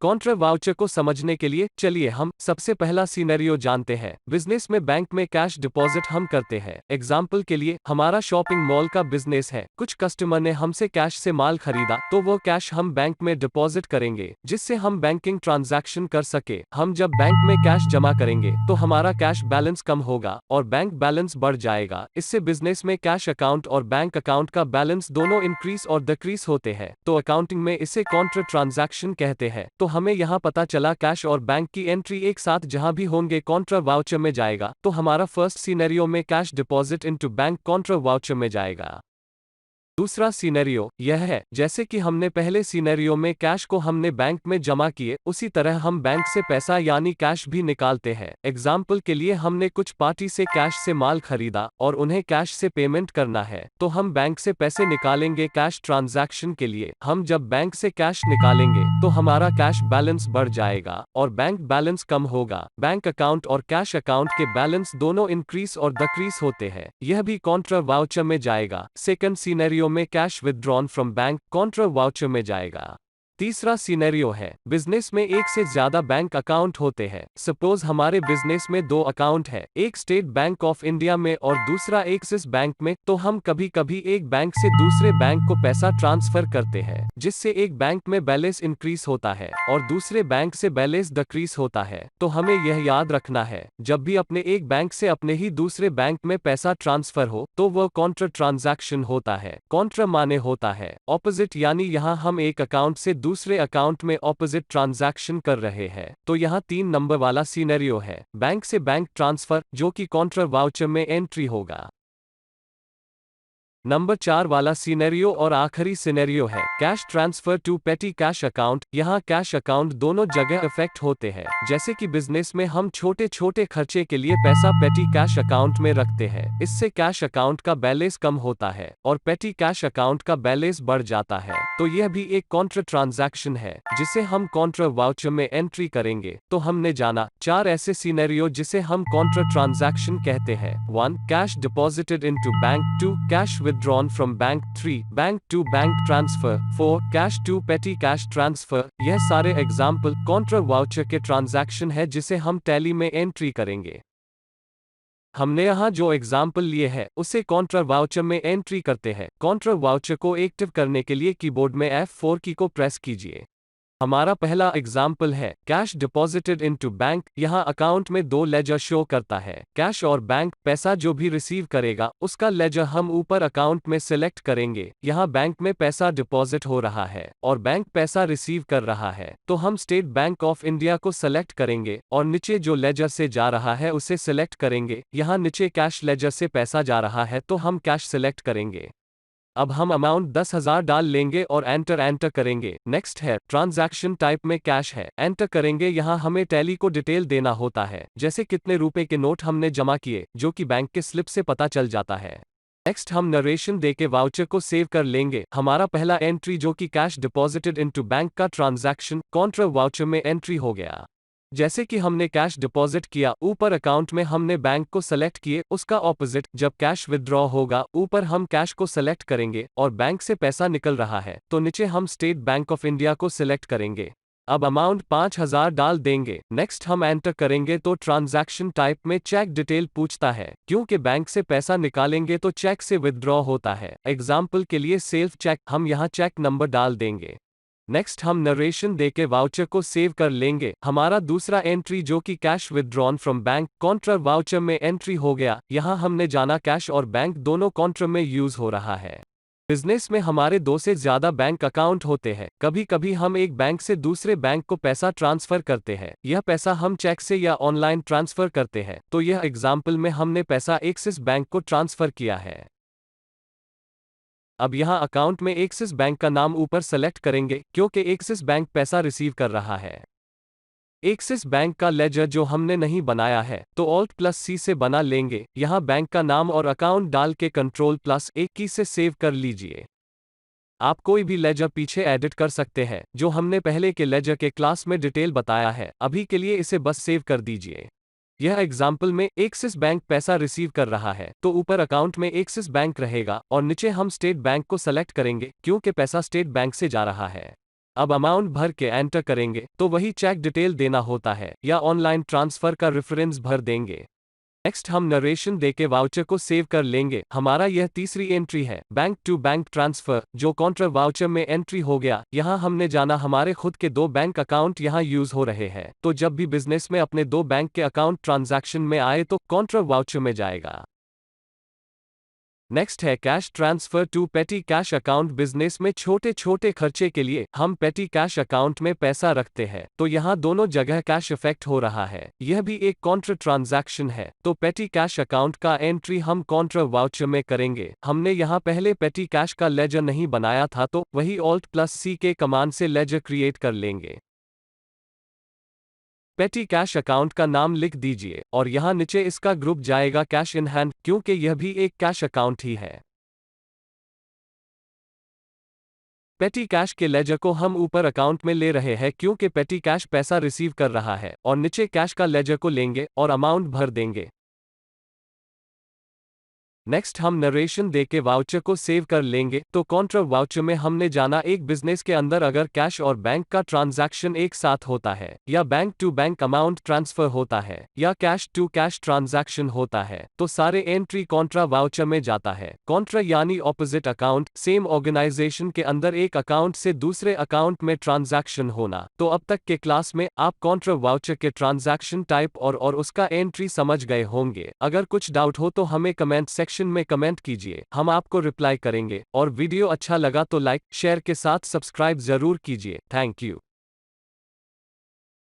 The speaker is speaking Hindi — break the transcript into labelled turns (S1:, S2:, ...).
S1: कॉन्ट्रा वाउचर को समझने के लिए चलिए हम सबसे पहला सिनेरियो जानते हैं। बिजनेस में बैंक में कैश डिपॉजिट हम करते हैं। एग्जाम्पल के लिए हमारा शॉपिंग मॉल का बिजनेस है। कुछ कस्टमर ने हमसे कैश से माल खरीदा तो वो कैश हम बैंक में डिपॉजिट करेंगे जिससे हम बैंकिंग ट्रांजैक्शन कर सके। हम जब बैंक में कैश जमा करेंगे तो हमारा कैश बैलेंस कम होगा और बैंक बैलेंस बढ़ जाएगा। इससे बिजनेस में कैश अकाउंट और बैंक अकाउंट का बैलेंस दोनों इंक्रीज और डिक्रीज होते हैं। तो अकाउंटिंग में इसे कॉन्ट्रा ट्रांजैक्शन कहते हैं। तो हमें यहाँ पता चला कैश और बैंक की एंट्री एक साथ जहाँ भी होंगे कॉन्ट्रा वाउचर में जाएगा। तो हमारा फर्स्ट सिनेरियो में cash deposit into bank Contra voucher में जाएगा। दूसरा सिनेरियो यह है, जैसे कि हमने पहले सिनेरियो में कैश को हमने बैंक में जमा किए, उसी तरह हम बैंक से पैसा यानी कैश भी निकालते हैं। एग्जाम्पल के लिए हमने कुछ पार्टी से कैश से माल खरीदा और उन्हें कैश से पेमेंट करना है तो हम बैंक से पैसे निकालेंगे कैश ट्रांजैक्शन के लिए। हम जब बैंक से कैश निकालेंगे तो हमारा कैश बैलेंस बढ़ जाएगा और बैंक बैलेंस कम होगा। बैंक अकाउंट और कैश अकाउंट के बैलेंस दोनों इंक्रीज और डिक्रीज होते हैं। यह भी कॉन्ट्रा वाउचर में जाएगा। सेकंड सिनेरियो में cash withdrawn from bank Contra voucher में जाएगा। तीसरा सिनेरियो है, बिजनेस में एक से ज्यादा बैंक अकाउंट होते हैं। सपोज हमारे बिजनेस में दो अकाउंट है, एक स्टेट बैंक ऑफ इंडिया में और दूसरा एक्सिस बैंक में। तो हम कभी कभी एक बैंक से दूसरे बैंक को पैसा ट्रांसफर करते हैं जिससे एक बैंक में बैलेंस इंक्रीज होता है और दूसरे बैंक से बैलेंस डिक्रीज होता है। तो हमें यह याद रखना है, जब भी अपने एक बैंक से अपने ही दूसरे बैंक में पैसा ट्रांसफर हो तो वह कॉन्ट्रा ट्रांजैक्शन होता है। कॉन्ट्रा माने होता है ऑपोजिट, यानी यहाँ हम एक अकाउंट से दूसरे अकाउंट में ऑपोजिट ट्रांजैक्शन कर रहे हैं। तो यहाँ 3 नंबर वाला सिनेरियो है, बैंक से बैंक ट्रांसफर, जो कि कॉन्ट्रा वाउचर में एंट्री होगा। नंबर 4 वाला सिनेरियो और आखिरी सिनेरियो है, cash transfer to petty cash account. यहाँ कैश अकाउंट दोनों जगह इफेक्ट होते हैं। जैसे कि बिजनेस में हम छोटे छोटे खर्चे के लिए पैसा पेटी कैश अकाउंट में रखते हैं, इससे कैश अकाउंट का बैलेंस कम होता है और पेटी कैश अकाउंट का बैलेंस बढ़ जाता है। तो यह भी एक कॉन्ट्रा ट्रांजैक्शन है जिसे हम कॉन्ट्रा वाउचर में एंट्री करेंगे। तो हमने जाना 4 ऐसे सिनेरियो जिसे हम कॉन्ट्रा ट्रांजैक्शन कहते हैं। 1 cash deposited into bank, 2 cash withdrawn from bank, 3 bank to bank transfer, 4 cash to petty cash transfer। यह सारे एग्जाम्पल कॉन्ट्रा वाउचर के ट्रांजैक्शन है जिसे हम टैली में एंट्री करेंगे। हमने यहाँ जो एग्जाम्पल लिए है उसे कॉन्ट्रा वाउचर में एंट्री करते हैं। कॉन्ट्रा वाउचर को एक्टिव करने के लिए कीबोर्ड में F4 की को प्रेस कीजिए। हमारा पहला एग्जाम्पल है कैश डिपॉजिटेड इनटू बैंक। यहाँ अकाउंट में 2 लेजर शो करता है, कैश और बैंक। पैसा जो भी रिसीव करेगा उसका लेजर हम ऊपर अकाउंट में सिलेक्ट करेंगे। यहाँ बैंक में पैसा डिपॉजिट हो रहा है और बैंक पैसा रिसीव कर रहा है, तो हम स्टेट बैंक ऑफ इंडिया को सिलेक्ट करेंगे और नीचे जो लेजर से जा रहा है उसे सिलेक्ट करेंगे। यहाँ नीचे कैश लेजर से पैसा जा रहा है तो हम कैश सिलेक्ट करेंगे। अब हम अमाउंट 10,000 डाल लेंगे और एंटर करेंगे। नेक्स्ट है ट्रांजैक्शन टाइप में कैश है, एंटर करेंगे। यहाँ हमें टैली को डिटेल देना होता है, जैसे कितने रुपए के नोट हमने जमा किए, जो कि बैंक के स्लिप से पता चल जाता है। नेक्स्ट हम नरेशन देके वाउचर को सेव कर लेंगे। हमारा पहला एंट्री जो कि कैश डिपॉजिटेड इनटू बैंक का ट्रांजैक्शन कॉन्ट्रा वाउचर में एंट्री हो गया। जैसे कि हमने कैश डिपॉजिट किया, ऊपर अकाउंट में हमने बैंक को सेलेक्ट किए, उसका ऑपोजिट जब कैश विथड्रॉ होगा ऊपर हम कैश को सेलेक्ट करेंगे और बैंक से पैसा निकल रहा है तो नीचे हम स्टेट बैंक ऑफ इंडिया को सिलेक्ट करेंगे। अब अमाउंट 5,000 डाल देंगे। नेक्स्ट हम एंटर करेंगे तो ट्रांजैक्शन टाइप में चेक डिटेल पूछता है, क्योंकि बैंक से पैसा निकालेंगे तो चेक से विथड्रॉ होता है। एग्जाम्पल के लिए सेल्फ चेक, हम यहाँ चेक नंबर डाल देंगे। नेक्स्ट हम नरेशन देके वाउचर को सेव कर लेंगे। हमारा दूसरा एंट्री जो कि cash withdrawn from bank Contra voucher में एंट्री हो गया। यहाँ हमने जाना कैश और बैंक दोनों कॉन्ट्रा में यूज हो रहा है। बिजनेस में हमारे 2 से ज्यादा बैंक अकाउंट होते हैं। कभी कभी हम एक बैंक से दूसरे बैंक को पैसा ट्रांसफर करते हैं। यह पैसा हम चेक से या ऑनलाइन ट्रांसफर करते हैं। तो यह एग्जाम्पल में हमने पैसा एक्सिस बैंक को ट्रांसफर किया है। अब यहाँ अकाउंट में एक्सिस बैंक का नाम ऊपर सेलेक्ट करेंगे, क्योंकि एक्सिस बैंक पैसा रिसीव कर रहा है। एक्सिस बैंक का लेजर जो हमने नहीं बनाया है तो Alt+C से बना लेंगे। यहाँ बैंक का नाम और अकाउंट डाल के Ctrl+A की से सेव कर लीजिए। आप कोई भी लेजर पीछे एडिट कर सकते हैं, जो हमने पहले के लेजर के क्लास में डिटेल बताया है। अभी के लिए इसे बस सेव कर दीजिए। यह एग्जाम्पल में एक्सिस बैंक पैसा रिसीव कर रहा है तो ऊपर अकाउंट में एक्सिस बैंक रहेगा और नीचे हम स्टेट बैंक को सेलेक्ट करेंगे, क्योंकि पैसा स्टेट बैंक से जा रहा है। अब अमाउंट भर के एंटर करेंगे तो वही चेक डिटेल देना होता है या ऑनलाइन ट्रांसफर का रेफरेंस भर देंगे। नेक्स्ट हम नरेशन देके वाउचर को सेव कर लेंगे। हमारा यह तीसरी एंट्री है, बैंक टू बैंक ट्रांसफर, जो कॉन्ट्रा वाउचर में एंट्री हो गया। यहाँ हमने जाना हमारे खुद के 2 बैंक अकाउंट यहाँ यूज हो रहे हैं, तो जब भी बिजनेस में अपने 2 बैंक के अकाउंट ट्रांजैक्शन में आए तो कॉन्ट्रा वाउचर में जाएगा। नेक्स्ट है cash transfer to petty cash account. Business में छोटे छोटे खर्चे के लिए हम पेटी कैश अकाउंट में पैसा रखते हैं, तो यहाँ दोनों जगह कैश इफेक्ट हो रहा है। यह भी एक कॉन्ट्रा ट्रांजैक्शन है, तो पेटी कैश अकाउंट का एंट्री हम कॉन्ट्रा वाउचर में करेंगे। हमने यहाँ पहले पेटी कैश का लेजर नहीं बनाया था, तो वही Alt+C के कमांड से लेजर क्रिएट कर लेंगे। पेटी कैश अकाउंट का नाम लिख दीजिए और यहाँ नीचे इसका ग्रुप जाएगा कैश इन हैंड, क्योंकि यह भी एक कैश अकाउंट ही है। पेटी कैश के लेजर को हम ऊपर अकाउंट में ले रहे हैं क्योंकि पेटी कैश पैसा रिसीव कर रहा है, और नीचे कैश का लेजर को लेंगे और अमाउंट भर देंगे। नेक्स्ट हम नरेशन देके वाउचर को सेव कर लेंगे, तो कॉन्ट्रा वाउचर में हमने जाना एक बिजनेस के अंदर अगर कैश और बैंक का ट्रांजैक्शन एक साथ होता है, या bank to bank amount transfer होता है, या कैश टू कैश ट्रांजैक्शन होता है, तो सारे एंट्री कॉन्ट्रा वाउचर में जाता है। कॉन्ट्रा यानी ऑपोजिट अकाउंट, सेम ऑर्गेनाइजेशन के अंदर एक अकाउंट से दूसरे अकाउंट में ट्रांजैक्शन होना। तो अब तक के क्लास में आप कॉन्ट्रा वाउचर के ट्रांजैक्शन टाइप और उसका एंट्री समझ गए होंगे। अगर कुछ डाउट हो तो हमें कमेंट सेक्शन में कमेंट कीजिए, हम आपको रिप्लाई करेंगे। और वीडियो अच्छा लगा तो लाइक शेयर के साथ सब्सक्राइब जरूर कीजिए। Thank you.